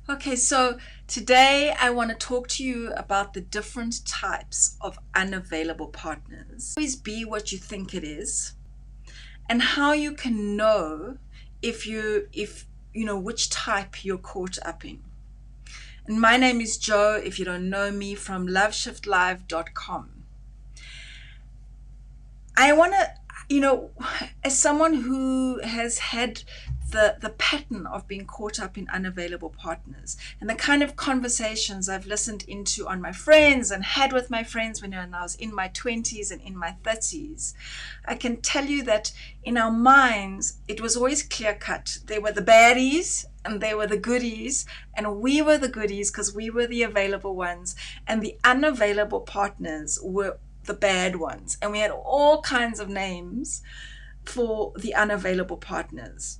Okay, so today I want to talk to you about the different types of unavailable partners. Always be what you think it is, and how you can know if you know which type you're caught up in. And my name is Jo, if you don't know me, from LoveShift.Live.com. I want to, as someone who has had the pattern of being caught up in unavailable partners and the kind of conversations I've listened into on my friends and had with my friends when I was in my 20s and in my 30s, I can tell you that in our minds, it was always clear cut. There were the baddies and they were the goodies, and we were the goodies because we were the available ones, and the unavailable partners were the bad ones. And we had all kinds of names for the unavailable partners.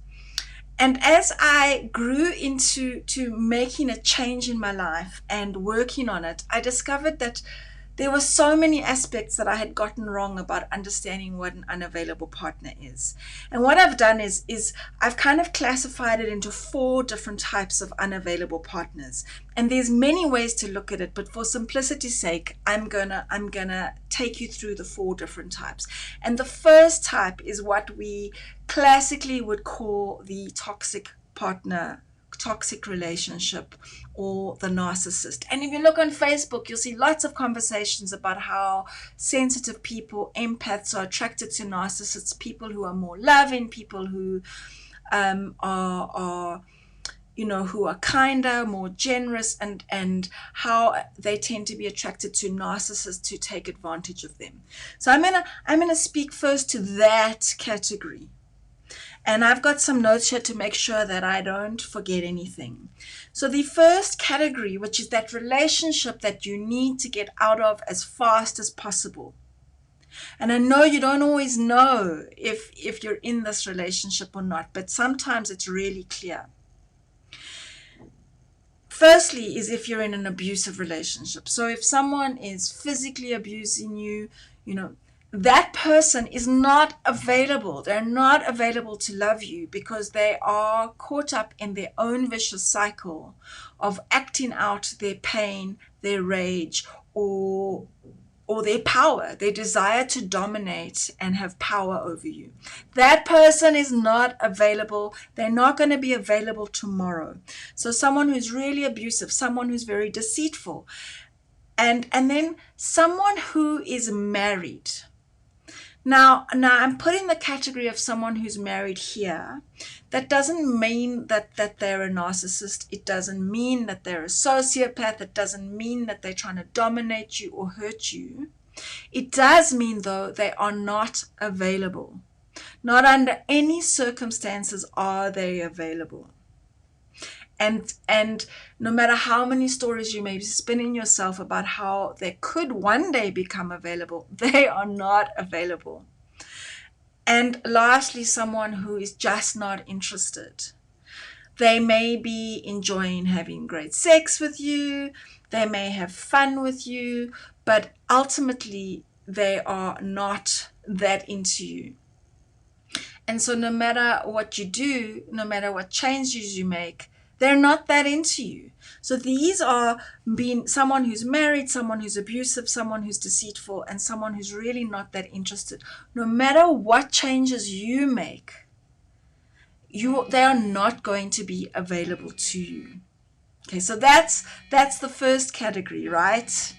And as I grew into making a change in my life and working on it, I discovered that there were so many aspects that I had gotten wrong about understanding what an unavailable partner is. And what I've done is I've kind of classified it into 4 different types of unavailable partners. And there's many ways to look at it, but for simplicity's sake, I'm gonna take you through the 4 different types. And the first type is what we classically would call the toxic partner, toxic relationship, or the narcissist. And if you look on Facebook, you'll see lots of conversations about how sensitive people, empaths, are attracted to narcissists, people who are more loving, people who are who are kinder, more generous, and how they tend to be attracted to narcissists to take advantage of them. So I'm gonna speak first to that category. And I've got some notes here to make sure that I don't forget anything. So the first category, which is that relationship that you need to get out of as fast as possible. And I know you don't always know if you're in this relationship or not, but sometimes it's really clear. Firstly is if you're in an abusive relationship. So if someone is physically abusing you, that person is not available. They're not available to love you because they are caught up in their own vicious cycle of acting out their pain, their rage, or their power, their desire to dominate and have power over you. That person is not available. They're not going to be available tomorrow. So someone who's really abusive, someone who's very deceitful, and then someone who is married. Now I'm putting the category of someone who's married here. That doesn't mean that they're a narcissist. It doesn't mean that they're a sociopath. It doesn't mean that they're trying to dominate you or hurt you. It does mean, though, they are not available. Not under any circumstances are they available. And no matter how many stories you may be spinning yourself about how they could one day become available, they are not available. And lastly, someone who is just not interested. They may be enjoying having great sex with you, they may have fun with you, but ultimately they are not that into you. And so no matter what you do, no matter what changes you make, they're not that into you. So these are being someone who's married, someone who's abusive, someone who's deceitful, and someone who's really not that interested. No matter what changes you make, they are not going to be available to you. Okay, so that's the first category, right?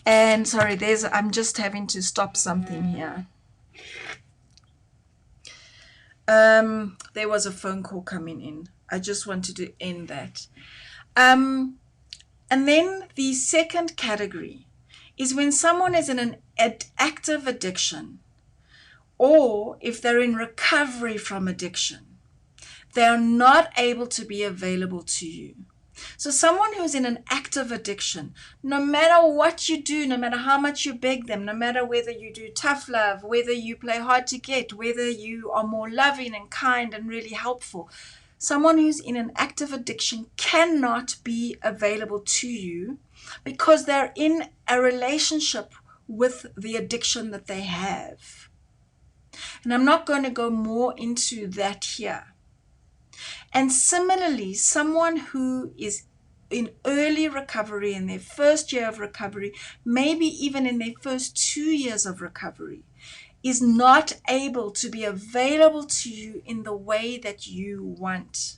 And sorry, I'm just having to stop something here. There was a phone call coming in. I just wanted to end that. And then the second category is when someone is in an active addiction, or if they're in recovery from addiction, they are not able to be available to you. So someone who's in an active addiction, no matter what you do, no matter how much you beg them, no matter whether you do tough love, whether you play hard to get, whether you are more loving and kind and really helpful, someone who's in an active addiction cannot be available to you because they're in a relationship with the addiction that they have. And I'm not going to go more into that here. And similarly, someone who is in early recovery, in their first year of recovery, maybe even in their first 2 years of recovery, is not able to be available to you in the way that you want.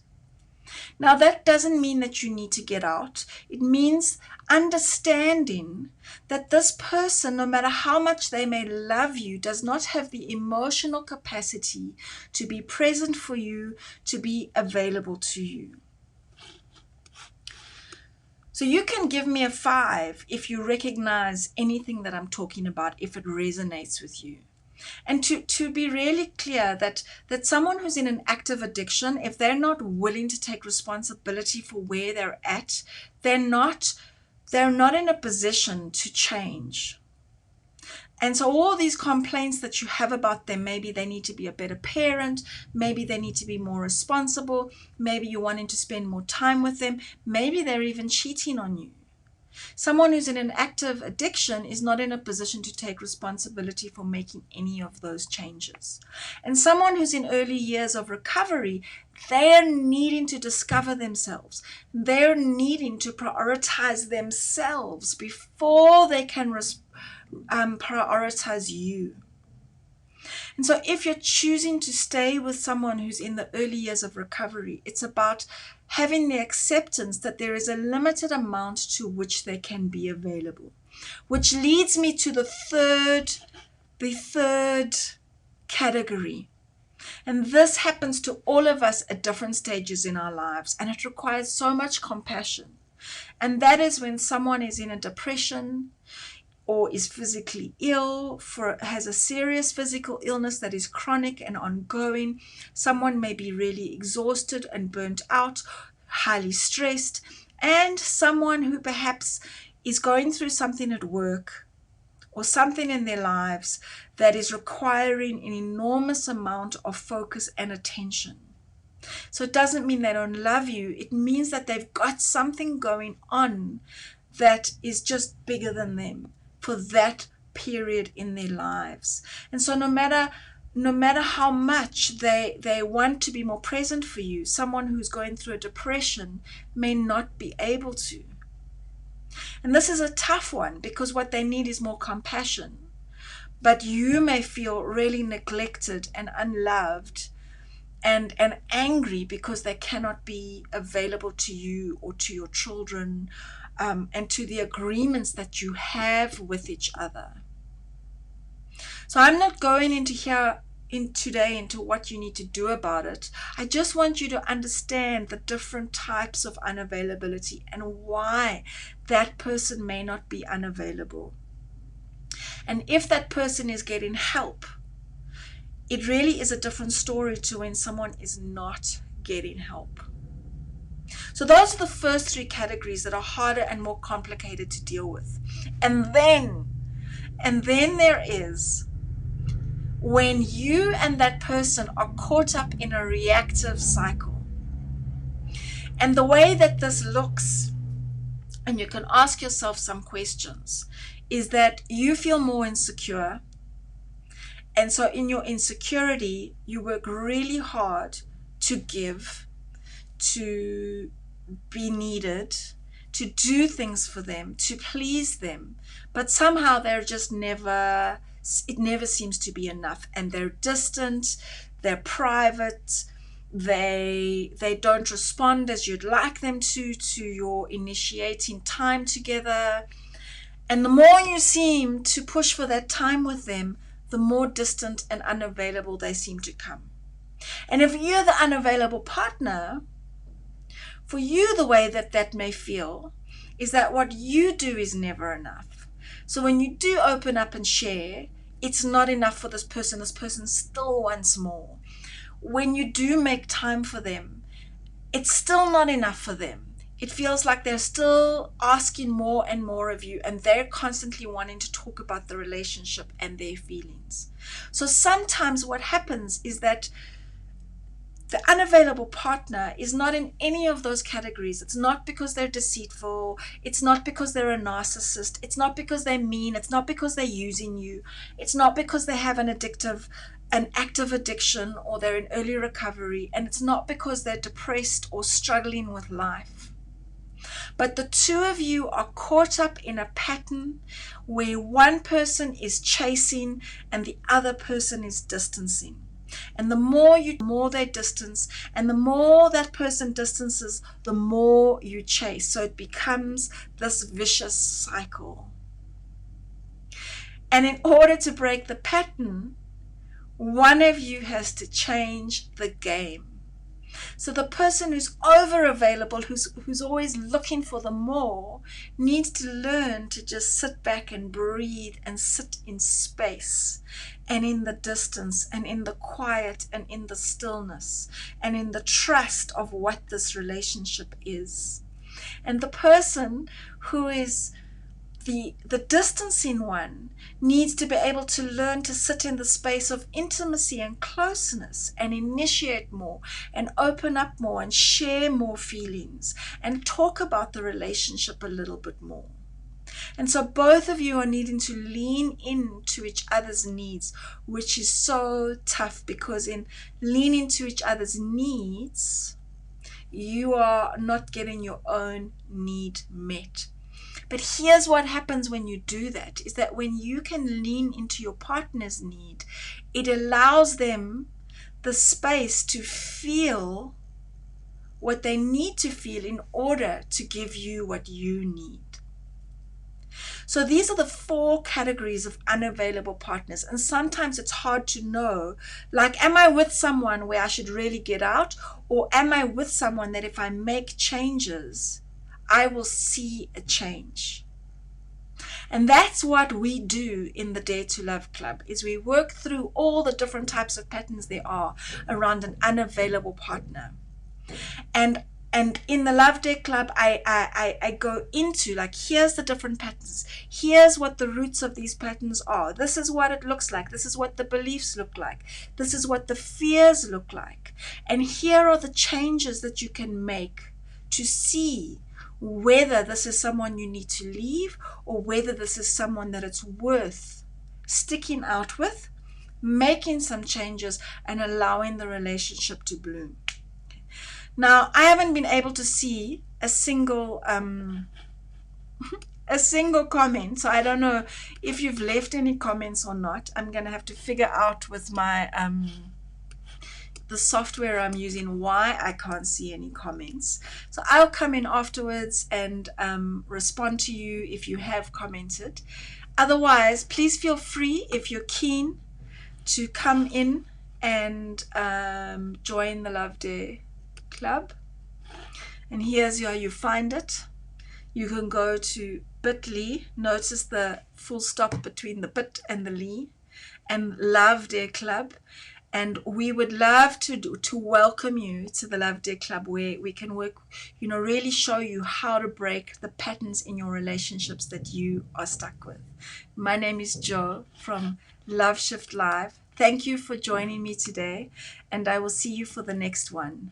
Now, that doesn't mean that you need to get out. It means understanding that this person, no matter how much they may love you, does not have the emotional capacity to be present for you, to be available to you. So you can give me a 5 if you recognize anything that I'm talking about, if it resonates with you. And to be really clear that someone who's in an active addiction, if they're not willing to take responsibility for where they're at, they're not in a position to change. And so all these complaints that you have about them, maybe they need to be a better parent, maybe they need to be more responsible, maybe you're wanting to spend more time with them, maybe they're even cheating on you. Someone who's in an active addiction is not in a position to take responsibility for making any of those changes. And someone who's in early years of recovery, they're needing to discover themselves. They're needing to prioritize themselves before they can prioritize you. And so if you're choosing to stay with someone who's in the early years of recovery, it's about having the acceptance that there is a limited amount to which they can be available. Which leads me to the third category. And this happens to all of us at different stages in our lives, and it requires so much compassion. And that is when someone is in a depression, or is physically ill, has a serious physical illness that is chronic and ongoing. Someone may be really exhausted and burnt out, highly stressed, and someone who perhaps is going through something at work or something in their lives that is requiring an enormous amount of focus and attention. So it doesn't mean they don't love you. It means that they've got something going on that is just bigger than them for that period in their lives. And so no matter how much they want to be more present for you, someone who's going through a depression may not be able to. And this is a tough one because what they need is more compassion. But you may feel really neglected and unloved and angry because they cannot be available to you or to your children, and to the agreements that you have with each other. So I'm not going today into what you need to do about it. I just want you to understand the different types of unavailability and why that person may not be unavailable. And if that person is getting help, it really is a different story to when someone is not getting help. So those are the first 3 categories that are harder and more complicated to deal with. And then there is when you and that person are caught up in a reactive cycle. And the way that this looks, and you can ask yourself some questions, is that you feel more insecure. And so in your insecurity, you work really hard to give, to be needed, to do things for them, to please them. But somehow it never seems to be enough. And they're distant, they're private, they don't respond as you'd like them to your initiating time together. And the more you seem to push for that time with them, the more distant and unavailable they seem to come. And if you're the unavailable partner, for you, the way that may feel is that what you do is never enough. So when you do open up and share, it's not enough for this person. This person still wants more. When you do make time for them, it's still not enough for them. It feels like they're still asking more and more of you, and they're constantly wanting to talk about the relationship and their feelings. So sometimes what happens is that The unavailable partner is not in any of those categories. It's not because they're deceitful. It's not because they're a narcissist. It's not because they're mean. It's not because they're using you. It's not because they have an active addiction, or they're in early recovery. And it's not because they're depressed or struggling with life. But the two of you are caught up in a pattern where one person is chasing and the other person is distancing. And the more they distance, and the more that person distances, the more you chase. So it becomes this vicious cycle. And in order to break the pattern, one of you has to change the game. So the person who's over available, who's always looking for the more, needs to learn to just sit back and breathe and sit in space and in the distance and in the quiet and in the stillness and in the trust of what this relationship is. And the person who is the distancing one needs to be able to learn to sit in the space of intimacy and closeness and initiate more and open up more and share more feelings and talk about the relationship a little bit more. And so both of you are needing to lean into each other's needs, which is so tough, because in leaning to each other's needs, you are not getting your own need met. But here's what happens when you do that, is that when you can lean into your partner's need, it allows them the space to feel what they need to feel in order to give you what you need. So these are the 4 categories of unavailable partners. And sometimes it's hard to know, like, am I with someone where I should really get out? Or am I with someone that if I make changes, I will see a change? And that's what we do in the Dare to Love Club, is we work through all the different types of patterns there are around an unavailable partner. And in the Love Dare Club, I go into, like, here's the different patterns. Here's what the roots of these patterns are. This is what it looks like. This is what the beliefs look like. This is what the fears look like. And here are the changes that you can make to see whether this is someone you need to leave, or whether this is someone that it's worth sticking out with, making some changes, and allowing the relationship to bloom. Now, I haven't been able to see a single comment, so I don't know if you've left any comments or not. I'm going to have to figure out with my the software I'm using why I can't see any comments. So I'll come in afterwards and respond to you if you have commented. Otherwise, please feel free, if you're keen, to come in and join the Love Dare Club. And here's how you find it. You can go to bit.ly, notice the full stop between the bit and the ly, and Love Dare Club. And we would love to welcome you to the Love Dare Club, where we can work, really show you how to break the patterns in your relationships that you are stuck with. My name is Jo from LoveShift.Live. Thank you for joining me today, and I will see you for the next one.